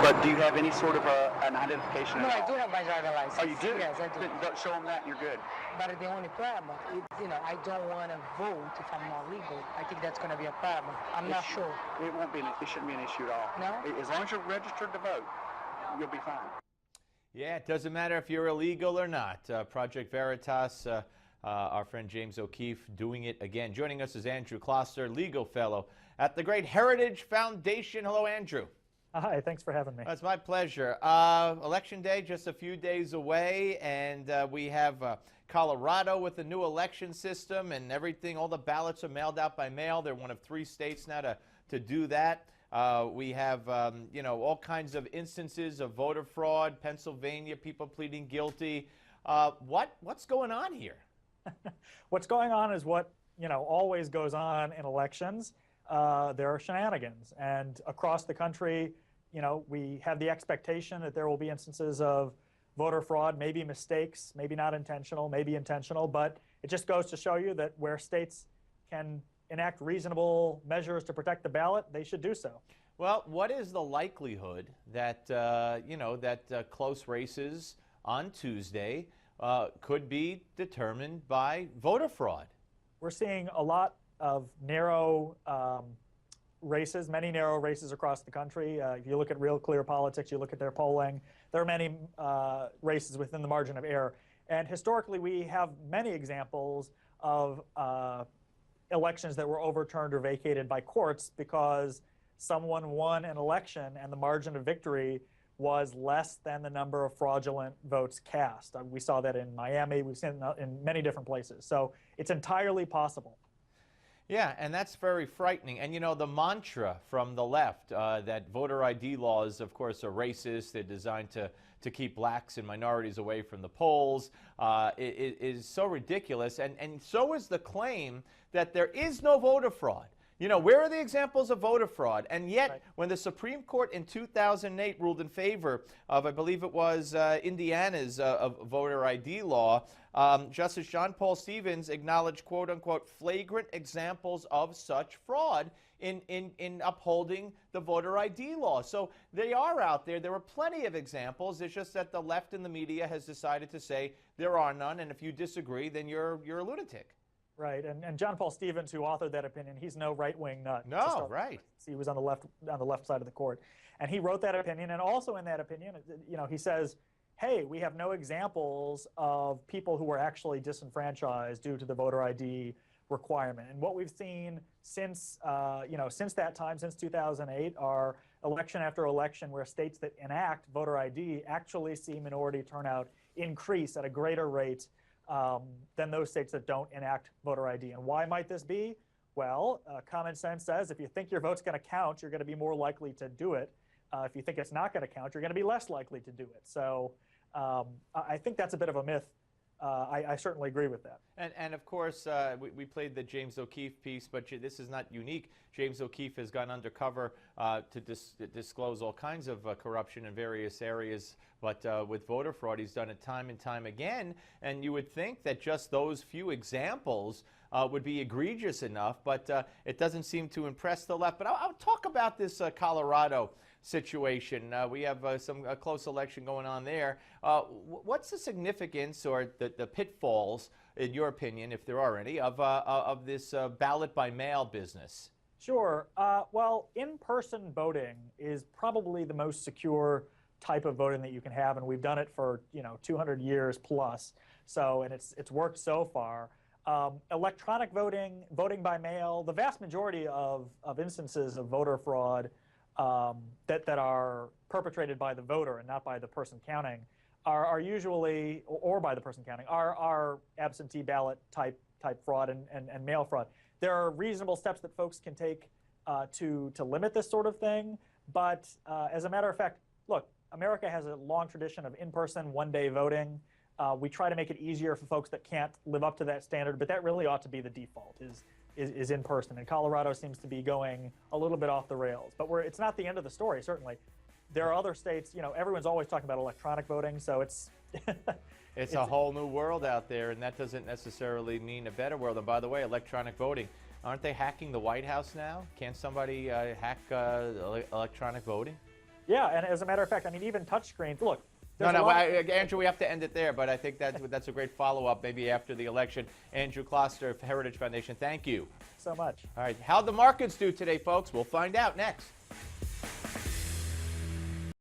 But do you have any sort of an identification? No, I do have my driver license. Oh, you do? Yes, I do. Don't show them that and you're good. But the only problem is, I don't want to vote if I'm not legal. I think that's going to be a problem. I'm not sure. It won't be. It shouldn't be an issue at all. No? As long as you're registered to vote, you'll be fine. Yeah, it doesn't matter if you're illegal or not. Project Veritas, our friend James O'Keefe doing it again. Joining us is Andrew Kostler, legal fellow at the Great Heritage Foundation. Hello, Andrew. Hi, thanks for having me. It's my pleasure. Election day just a few days away, and we have Colorado with the new election system and everything. All the ballots are mailed out by mail. They're one of 3 states now to do that. We have, all kinds of instances of voter fraud, Pennsylvania, people pleading guilty. What's going on here? What's going on is what, always goes on in elections. There are shenanigans. And across the country, we have the expectation that there will be instances of voter fraud, maybe mistakes, maybe not intentional, maybe intentional. But it just goes to show you that where states can enact reasonable measures to protect the ballot, they should do so. Well, what is the likelihood that, close races on Tuesday could be determined by voter fraud? We're seeing a lot of narrow races, many narrow races across the country. If you look at Real Clear Politics, you look at their polling, there are many races within the margin of error. And historically, we have many examples of elections that were overturned or vacated by courts because someone won an election and the margin of victory was less than the number of fraudulent votes cast. We saw that in Miami. We've seen it in many different places. So it's entirely possible. Yeah, and that's very frightening. And, the mantra from the left that voter ID laws, of course, are racist. They're designed to keep blacks and minorities away from the polls is so ridiculous. And so is the claim that there is no voter fraud. Where are the examples of voter fraud? And yet, right, when the Supreme Court in 2008 ruled in favor of, I believe it was Indiana's voter ID law, Justice John Paul Stevens acknowledged, quote unquote, flagrant examples of such fraud in upholding the voter ID law. So they are out there. There are plenty of examples. It's just that the left in the media has decided to say there are none, and if you disagree, then you're a lunatic. Right, and John Paul Stevens, who authored that opinion, he's no right-wing nut. No, right. He was on the left side of the court, and he wrote that opinion. And also in that opinion, he says, "Hey, we have no examples of people who were actually disenfranchised due to the voter ID requirement." And what we've seen since that time, since 2008, are election after election where states that enact voter ID actually see minority turnout increase at a greater rate than those states that don't enact voter ID. And why might this be? Well, common sense says if you think your vote's going to count, you're going to be more likely to do it. If you think it's not going to count, you're going to be less likely to do it. So I think that's a bit of a myth. I certainly agree with that. And of course, we played the James O'Keefe piece, but this is not unique. James O'Keefe has gone undercover to disclose all kinds of corruption in various areas, but with voter fraud, he's done it time and time again. And you would think that just those few examples would be egregious enough, but it doesn't seem to impress the left. But I'll talk about this Colorado situation. We have a close election going on there. What's the significance or the pitfalls, in your opinion, if there are any, of this ballot by mail business? Sure. Well, in-person voting is probably the most secure type of voting that you can have, and we've done it for 200 years plus. So, and it's worked so far. Electronic voting, voting by mail, the vast majority of instances of voter fraud that are perpetrated by the voter and not by the person counting are usually, or by the person counting, are absentee ballot type fraud and mail fraud. There are reasonable steps that folks can take to limit this sort of thing, but as a matter of fact, look, America has a long tradition of in-person, one-day voting. We try to make it easier for folks that can't live up to that standard, but that really ought to be the default, is in person. And Colorado seems to be going a little bit off the rails. But it's not the end of the story, certainly. There are other states, everyone's always talking about electronic voting, so it's... it's a whole new world out there, and that doesn't necessarily mean a better world. And by the way, electronic voting, aren't they hacking the White House now? Can't somebody hack electronic voting? Yeah, and as a matter of fact, I mean, even touchscreens. Look. No, there's a lot of- Andrew, we have to end it there, but I think that's a great follow-up maybe after the election. Andrew Kostler of Heritage Foundation, thank you. so much. All right, how'd the markets do today, folks? We'll find out next.